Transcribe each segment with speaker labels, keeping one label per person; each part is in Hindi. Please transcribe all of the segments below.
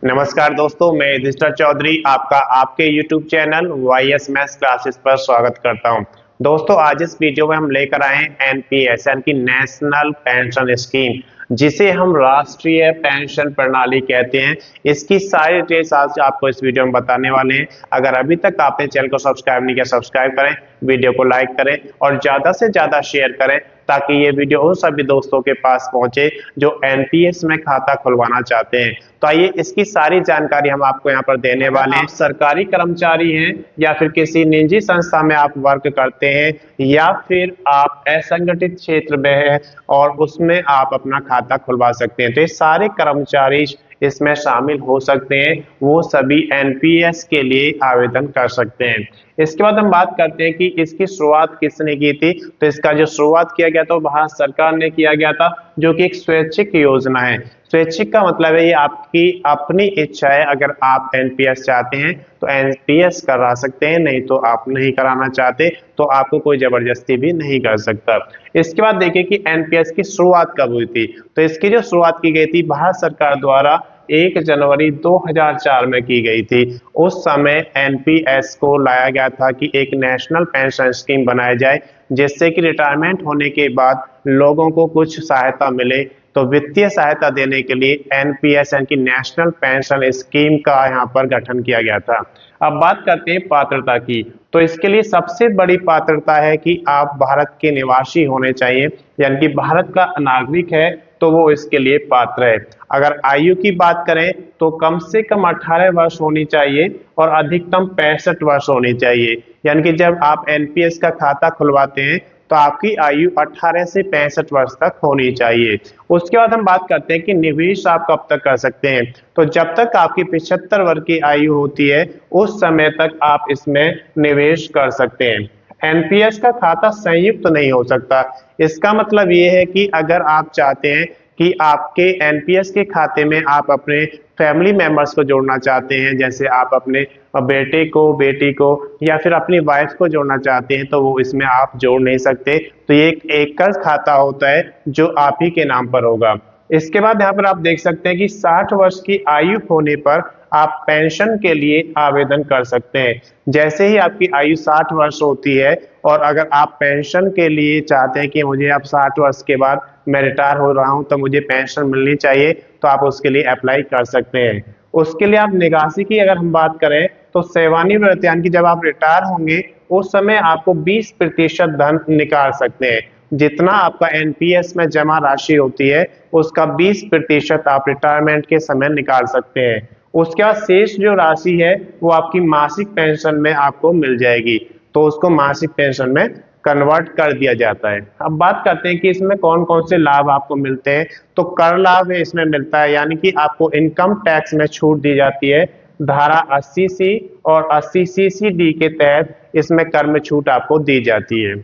Speaker 1: नमस्कार दोस्तों, मैं युधिष्ठिर चौधरी आपका आपके YouTube channel YS maths classes पर स्वागत करता हूं। दोस्तों, आज इस वीडियो में हम लेकर आए हैं एनपीएस यानी कि नेशनल पेंशन स्कीम, जिसे हम राष्ट्रीय पेंशन प्रणाली कहते हैं। इसकी सारी डिटेल्स आज आपको इस वीडियो में बताने वाले हैं। अगर अभी तक आपने चैनल को सब्सक्राइब नहीं किया, सब्सक्राइब करें, वीडियो को लाइक करें और ज़्यादा से ज़्यादा शेयर करें ताकि ये वीडियो उन सभी दोस्तों के पास पहुंचे जो एनपीएस में खाता खुलवाना चाहते हैं। तो आइए इसकी सारी जानकारी हम आपको यहाँ पर देने वाले हैं। सरकारी कर्मचारी हैं या फिर किसी निजी संस्था में आप वर्क करते हैं या फिर आप असंगठित क्षेत्र में हैं और उसमें आप अपना खाता खुलवा सकते हैं, तो ये सारे कर्मचारी इसमें शामिल हो सकते हैं। वो सभी एनपीएस के लिए आवेदन कर सकते हैं। इसके बाद हम बात करते हैं कि इसकी शुरुआत किसने की थी। तो इसका जो शुरुआत किया गया था वो भारत सरकार ने किया गया था, जो कि एक स्वैच्छिक योजना है। स्वैच्छिक का मतलब है ये आपकी अपनी इच्छा है। अगर आप एनपीएस चाहते हैं तो एनपीएस करा सकते हैं, नहीं तो आप नहीं कराना चाहते तो आपको कोई जबरदस्ती भी नहीं कर सकता। इसके बाद देखिए कि एनपीएस की शुरुआत कब हुई थी। तो इसकी जो शुरुआत की गई थी भारत सरकार द्वारा 1 जनवरी 2004 में की गई थी। उस समय एनपीएस को लाया गया था कि एक नेशनल पेंशन स्कीम बनाई जाए, जिससे कि रिटायरमेंट होने के बाद लोगों को कुछ सहायता मिले। तो वित्तीय सहायता देने के लिए एनपीएस यानी कि नेशनल पेंशन स्कीम का यहाँ पर गठन किया गया था। अब बात करते हैं पात्रता की। तो इसके लिए सबसे बड़ी पात्रता है कि आप भारत के निवासी होने चाहिए, यानी कि भारत का नागरिक है तो वो इसके लिए पात्र है। अगर आयु की बात करें तो कम से कम 18 वर्ष होनी चाहिए और अधिकतम 65 वर्ष होनी चाहिए। यानी कि जब आप एनपीएस का खाता खुलवाते हैं तो आपकी आयु 18 से 65 वर्ष तक होनी चाहिए। उसके बाद हम बात करते हैं कि निवेश आप कब तक कर सकते हैं। तो जब तक आपकी 75 वर्ष की आयु होती है उस समय तक आप इसमें निवेश कर सकते हैं। एनपीएस का खाता संयुक्त नहीं हो सकता। इसका मतलब ये है कि अगर आप चाहते हैं कि आपके एनपीएस के खाते में आप अपने फैमिली मेंबर्स को जोड़ना चाहते हैं, जैसे आप अपने बेटे को, बेटी को या फिर अपनी वाइफ को जोड़ना चाहते हैं, तो वो इसमें आप जोड़ नहीं सकते। तो ये एक एकल खाता होता है जो आप ही के नाम पर होगा। इसके बाद यहाँ पर आप देख सकते हैं कि 60 वर्ष की आयु होने पर आप पेंशन के लिए आवेदन कर सकते हैं। जैसे ही आपकी आयु 60 वर्ष होती है और अगर आप पेंशन के लिए चाहते हैं कि मुझे अब 60 वर्ष के बाद मैं रिटायर हो रहा हूं तो मुझे पेंशन मिलनी चाहिए, तो आप उसके लिए अप्लाई कर सकते हैं। उसके लिए आप निकासी की अगर हम बात करें तो सेवानिवृत्त यानी कि जब आप रिटायर होंगे उस समय आपको 20% धन निकाल सकते हैं। जितना आपका एनपीएस में जमा राशि होती है उसका 20% आप रिटायरमेंट के समय निकाल सकते हैं। उसके बाद शेष जो राशि है वो आपकी मासिक पेंशन में आपको मिल जाएगी, तो उसको मासिक पेंशन में कन्वर्ट कर दिया जाता है। अब बात करते हैं कि इसमें कौन कौन से लाभ आपको मिलते हैं। तो कर लाभ इसमें मिलता है, यानी कि आपको इनकम टैक्स में छूट दी जाती है। धारा 80C और 80CCD के तहत इसमें कर में छूट आपको दी जाती है।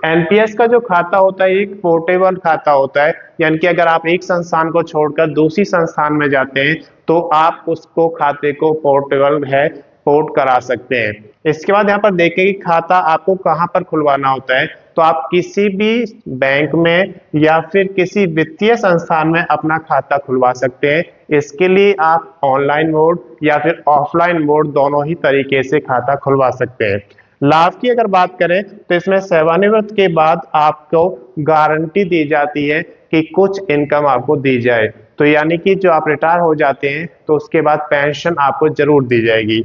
Speaker 1: एनपीएस का जो खाता होता है एक पोर्टेबल खाता होता है, यानी कि अगर आप एक संस्थान को छोड़कर दूसरी संस्थान में जाते हैं तो आप उसको खाते को पोर्टेबल है पोर्ट करा सकते हैं। इसके बाद यहाँ पर देखें कि खाता आपको कहाँ पर खुलवाना होता है। तो आप किसी भी बैंक में या फिर किसी वित्तीय संस्थान में अपना खाता खुलवा सकते हैं। इसके लिए आप ऑनलाइन मोड या फिर ऑफलाइन मोड दोनों ही तरीके से खाता खुलवा सकते हैं। लाभ की अगर बात करें तो इसमें सेवानिवृत्त के बाद आपको गारंटी दी जाती है कि कुछ इनकम आपको दी जाए। तो यानी कि जो आप रिटायर हो जाते हैं तो उसके बाद पेंशन आपको जरूर दी जाएगी।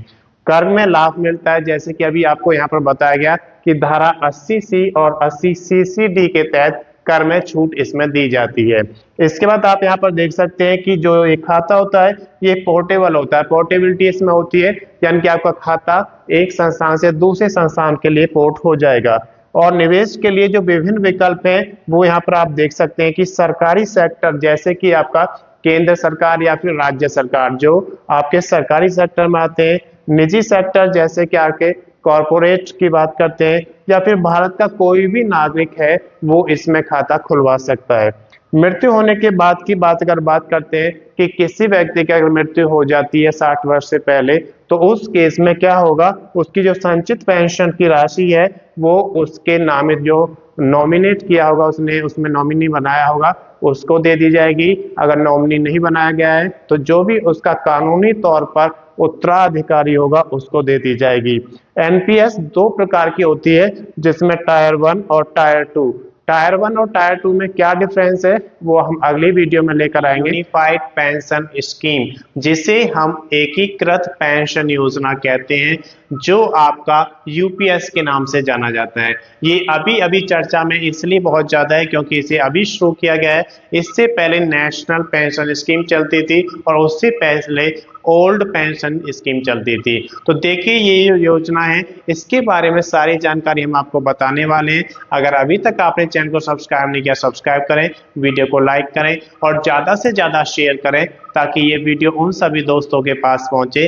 Speaker 1: कर में लाभ मिलता है, जैसे कि अभी आपको यहाँ पर बताया गया कि धारा 80C और 80CCD के तहत कर में छूट इसमें दी जाती है। इसके बाद आप यहाँ पर देख सकते हैं कि जो एक खाता होता है ये पोर्टेबल होता है। पोर्टेबिलिटी इसमें होती है, यानी कि आपका खाता एक संस्थान से दूसरे संस्थान के लिए पोर्ट हो जाएगा। और निवेश के लिए जो विभिन्न विकल्प हैं वो यहाँ पर आप देख सकते हैं कि सरकारी सेक्टर जैसे कि आपका केंद्र सरकार या फिर राज्य सरकार जो आपके सरकारी सेक्टर में आते हैं, निजी सेक्टर जैसे कि आपके कॉरपोरेट की बात करते हैं, या फिर भारत का कोई भी नागरिक है वो इसमें खाता खुलवा सकता है। मृत्यु होने के बाद की बात अगर बात करते हैं कि किसी व्यक्ति की अगर मृत्यु हो जाती है 60 वर्ष से पहले, तो उस केस में क्या होगा, उसकी जो संचित पेंशन की राशि है वो उसके नामित जो नॉमिनेट किया होगा, उसने उसमें नॉमिनी बनाया होगा, उसको दे दी जाएगी। अगर नॉमिनी नहीं बनाया गया है तो जो भी उसका कानूनी तौर पर उत्तराधिकारी होगा उसको दे दी जाएगी। एनपीएस दो प्रकार की होती है, जिसमें टायर 1 और टायर 2। टायर 1 और टायर 2 में क्या डिफरेंस है वो हम अगली वीडियो में लेकर आएंगे। यूनिफाइड पेंशन स्कीम, जिसे हम एकीकृत पेंशन योजना कहते हैं, जो आपका यूपीएस के नाम से जाना जाता है। ये अभी अभी चर्चा में इसलिए बहुत ज्यादा है क्योंकि इसे अभी शुरू किया गया है। इससे पहले नेशनल पेंशन स्कीम चलती थी और उससे पहले ओल्ड पेंशन स्कीम चलती थी। तो देखिए ये योजना है, इसके बारे में सारी जानकारी हम आपको बताने वाले हैं। अगर अभी तक आपने चैनल को सब्सक्राइब नहीं किया, सब्सक्राइब करें, वीडियो को लाइक करें और ज्यादा से ज्यादा शेयर करें ताकि ये वीडियो उन सभी दोस्तों के पास पहुंचे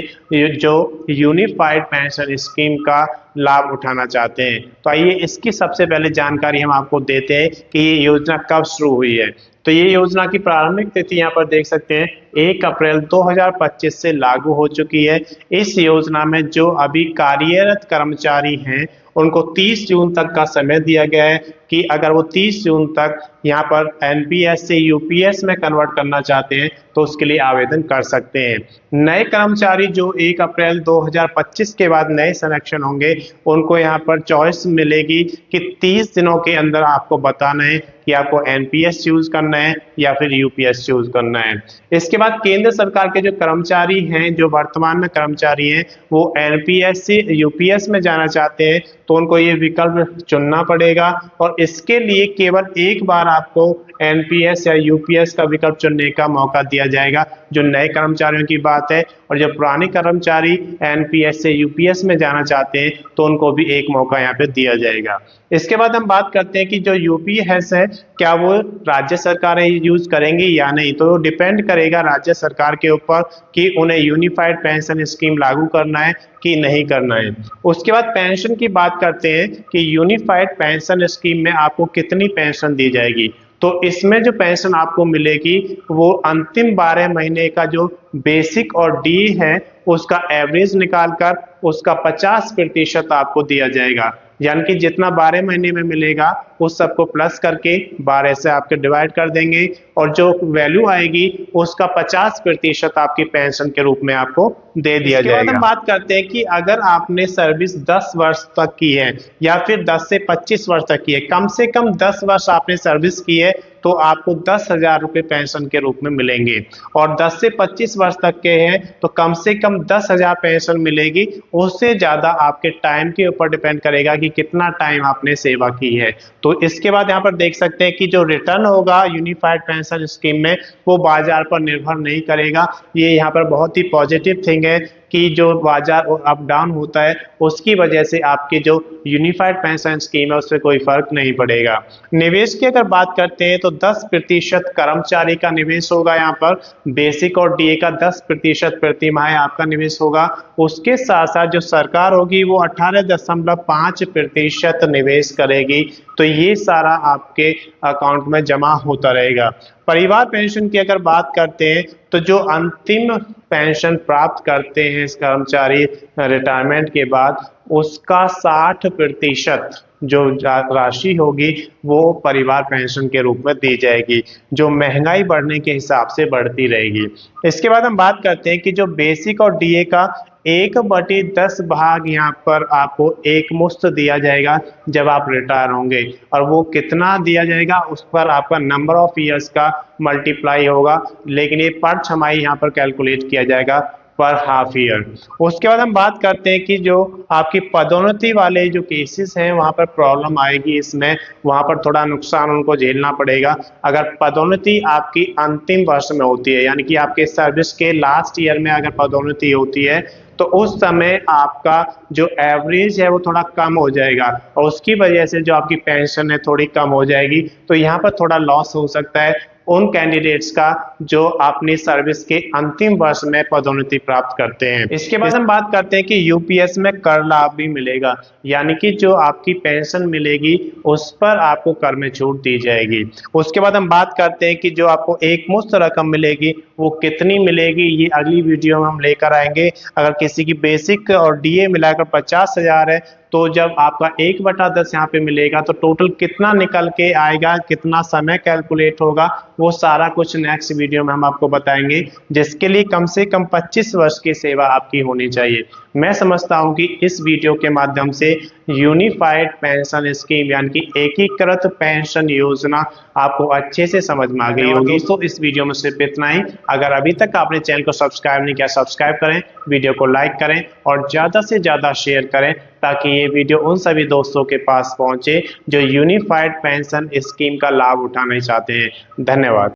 Speaker 1: जो यूनिफाइड पेंशन स्कीम का लाभ उठाना चाहते हैं। तो आइए इसकी सबसे पहले जानकारी हम आपको देते हैं कि ये योजना कब शुरू हुई है। तो ये योजना की प्रारंभिक तिथि यहाँ पर देख सकते हैं 1 अप्रैल 2025 से लागू हो चुकी है। इस योजना में जो अभी कार्यरत कर्मचारी हैं उनको 30 जून तक का समय दिया गया है कि अगर वो 30 जून तक यहाँ पर एनपीएस से यूपीएस में कन्वर्ट करना चाहते हैं तो उसके लिए आवेदन कर सकते हैं। नए कर्मचारी जो 1 अप्रैल 2025 के बाद नए सिलेक्शन होंगे उनको यहाँ पर चॉइस मिलेगी कि 30 दिनों के अंदर आपको बताना है कि आपको एनपीएस चूज करना है या फिर यूपीएस चूज करना है। इसके बाद केंद्र सरकार के जो कर्मचारी हैं, जो वर्तमान में कर्मचारी हैं, वो एनपीएस से यूपीएस में जाना चाहते हैं तो उनको ये विकल्प चुनना पड़ेगा और इसके लिए केवल एक बार आपको एनपीएस या यूपीएस का विकल्प चुनने का मौका दिया जाएगा, जो नए कर्मचारियों की बात है। और जो पुराने कर्मचारी एनपीएस से यूपीएस में जाना चाहते हैं तो उनको भी एक मौका यहाँ पे दिया जाएगा। इसके बाद हम बात करते हैं कि जो यूपीएस है क्या वो राज्य सरकारें यूज करेंगी या नहीं। तो डिपेंड करेगा राज्य सरकार के ऊपर कि उन्हें यूनिफाइड पेंशन स्कीम लागू करना है कि नहीं करना है। उसके बाद पेंशन की बात करते हैं कि यूनिफाइड पेंशन स्कीम में आपको कितनी पेंशन दी जाएगी। तो इसमें जो पेंशन आपको मिलेगी वो अंतिम 12 महीने का जो बेसिक और डी है उसका एवरेज निकालकर उसका 50% आपको दिया जाएगा। यानी कि जितना 12 महीने में मिलेगा उस सबको प्लस करके 12 से आपके डिवाइड कर देंगे और जो वैल्यू आएगी उसका 50% आपकी पेंशन के रूप में आपको दे दिया जाएगा। इसके बाद हम बात करते हैं कि अगर आपने सर्विस 10 वर्ष तक की है या फिर 10 से 25 वर्ष तक की है, कम से कम 10 वर्ष आपने सर्विस की है तो आपको 10,000 रुपये पेंशन के रूप में मिलेंगे और 10 से 25 वर्ष तक के हैं तो कम से कम 10,000 पेंशन मिलेगी। उससे ज्यादा आपके टाइम के ऊपर डिपेंड करेगा कि कितना टाइम आपने सेवा की है। तो इसके बाद यहाँ पर देख सकते हैं कि जो रिटर्न होगा यूनिफाइड पेंशन स्कीम में वो बाजार पर निर्भर नहीं करेगा। ये यहाँ पर बहुत ही पॉजिटिव थिंग है कि जो बाजार अप डाउन होता है उसकी वजह से आपकी जो यूनिफाइड पेंशन स्कीम है उससे कोई फर्क नहीं पड़ेगा। निवेश की अगर बात करते हैं तो 10% कर्मचारी का निवेश होगा, यहाँ पर बेसिक और डीए का 10% प्रति माह आपका निवेश होगा। उसके साथ साथ जो सरकार होगी वो 18.5% निवेश करेगी। तो ये सारा आपके अकाउंट में जमा होता रहेगा। परिवार पेंशन की अगर बात करते हैं तो जो अंतिम पेंशन प्राप्त करते हैं इस कर्मचारी रिटायरमेंट के बाद उसका 60% जो राशि होगी वो परिवार पेंशन के रूप में दी जाएगी, जो महंगाई बढ़ने के हिसाब से बढ़ती रहेगी। इसके बाद हम बात करते हैं कि जो बेसिक और डीए का 1/10 भाग यहाँ पर आपको एक मुश्त दिया जाएगा जब आप रिटायर होंगे और वो कितना दिया जाएगा उस पर आपका नंबर ऑफ ईयर्स का मल्टीप्लाई होगा, लेकिन ये पर छमाही यहाँ पर कैलकुलेट किया जाएगा पर हाफ ईयर। उसके बाद हम बात करते हैं कि जो आपकी पदोन्नति वाले जो केसेस हैं वहां पर प्रॉब्लम आएगी, इसमें वहां पर थोड़ा नुकसान उनको झेलना पड़ेगा। अगर पदोन्नति आपकी अंतिम वर्ष में होती है यानी कि आपके सर्विस के लास्ट ईयर में अगर पदोन्नति होती है तो उस समय आपका जो एवरेज है वो थोड़ा कम हो जाएगा और उसकी वजह से जो आपकी पेंशन है थोड़ी कम हो जाएगी। तो यहाँ पर थोड़ा लॉस हो सकता है उन कैंडिडेट्स का जो अपनी सर्विस के अंतिम वर्ष में पदोन्नति प्राप्त करते हैं। इसके बाद हम बात करते हैं कि यूपीएस में कर लाभ भी मिलेगा, यानी कि जो आपकी पेंशन मिलेगी उस पर आपको कर में छूट दी जाएगी। उसके बाद हम बात करते हैं कि जो आपको एक मुश्त रकम मिलेगी वो कितनी मिलेगी, ये अगली वीडियो में हम लेकर आएंगे। अगर किसी की बेसिक और डीए मिलाकर 50,000 है तो जब आपका 1/10 यहाँ पे मिलेगा तो टोटल कितना निकल के आएगा, कितना समय कैलकुलेट होगा, वो सारा कुछ नेक्स्ट वीडियो में हम आपको बताएंगे, जिसके लिए कम से कम 25 वर्ष की सेवा आपकी होनी चाहिए। मैं समझता हूं कि इस वीडियो के माध्यम से यूनिफाइड पेंशन स्कीम यानी कि एकीकृत पेंशन योजना आपको अच्छे से समझ में आ गई होगी। दोस्तों इस वीडियो में सिर्फ इतना ही। अगर अभी तक आपने चैनल को सब्सक्राइब नहीं किया, सब्सक्राइब करें, वीडियो को लाइक करें और ज़्यादा से ज़्यादा शेयर करें, ताकि ये वीडियो उन सभी दोस्तों के पास पहुंचे जो यूनिफाइड पेंशन स्कीम का लाभ उठाना चाहते हैं। धन्यवाद।